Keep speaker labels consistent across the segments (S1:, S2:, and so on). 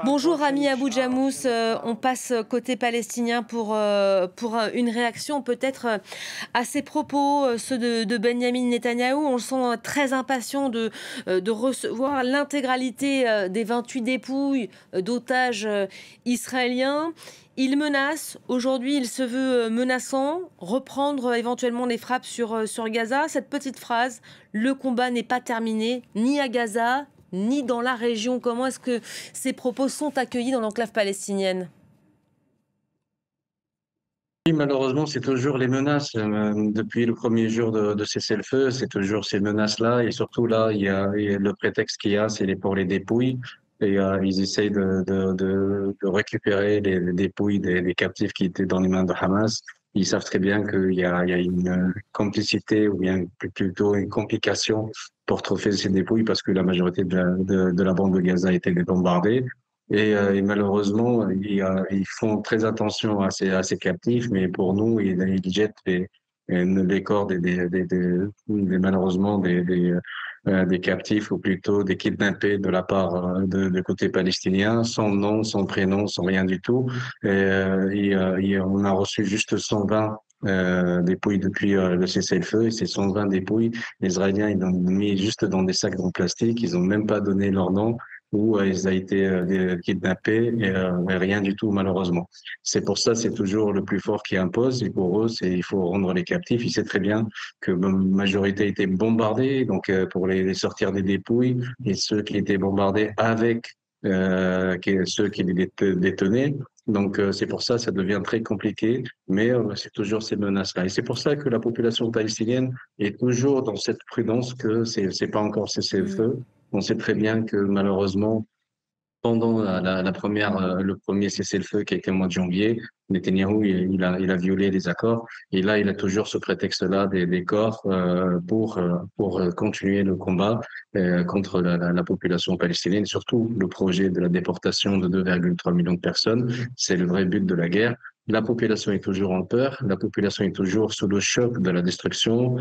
S1: Bonjour Rami Abou Djamous, on passe côté palestinien pour une réaction peut-être à ces propos, ceux de Benyamin Netanyahou. On le sent très impatient de recevoir l'intégralité des 28 dépouilles d'otages israéliens. Il menace, aujourd'hui il se veut menaçant, reprendre éventuellement les frappes sur Gaza. Cette petite phrase, le combat n'est pas terminé, ni à Gaza, ni dans la région. Comment est-ce que ces propos sont accueillis dans l'enclave palestinienne?
S2: Oui, malheureusement, c'est toujours les menaces. Depuis le premier jour de cessez-le-feu, c'est toujours ces menaces-là. Et surtout là, il y a le prétexte qu'il y a, c'est pour les dépouilles. Et ils essayent de récupérer les dépouilles des captifs qui étaient dans les mains de Hamas. Ils savent très bien il y a une complicité ou bien plutôt une complication pour trouver ces dépouilles parce que la majorité de la bande de Gaza a été bombardée. Et malheureusement, ils font très attention à ces captifs, mais pour nous, ils jettent les corps malheureusement des captifs ou plutôt des kidnappés de la part de côté palestinien, sans nom, sans prénom, sans rien du tout. On a reçu juste 120 dépouilles depuis le cessez-le-feu, et ces 120 dépouilles, les Israéliens ils ont mis juste dans des sacs en plastique, ils ont même pas donné leur nom où ils ont été kidnappés et rien du tout malheureusement. C'est pour ça, c'est toujours le plus fort qui impose et pour eux, il faut rendre les captifs. Ils savent très bien que la majorité était bombardée, donc pour les sortir des dépouilles et ceux qui étaient bombardés avec ceux qui les détenaient. Donc c'est pour ça, ça devient très compliqué, mais c'est toujours ces menaces-là. Et c'est pour ça que la population palestinienne est toujours dans cette prudence que c'est pas encore cessé le
S1: Mm.
S2: feu. On sait très bien que malheureusement, pendant le premier cessez-le-feu qui a été au mois de janvier, Netanyahou, il a violé les accords. Et là, il a toujours ce prétexte-là des corps pour continuer le combat contre la population palestinienne, surtout le projet de la déportation de 2,3 millions de personnes. C'est le vrai but de la guerre. La population est toujours en peur, la population est toujours sous le choc de la destruction,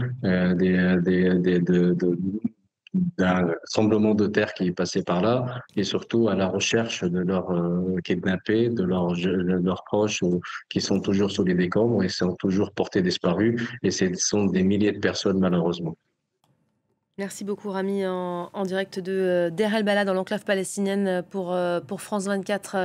S2: d'un tremblement de terre qui est passé par là, et surtout à la recherche de leurs kidnappés, de leurs proches qui sont toujours sous les décombres et sont toujours portés disparus. Et ce sont des milliers de personnes malheureusement.
S1: Merci beaucoup Rami en direct de Deir el Balad dans l'enclave palestinienne pour France 24.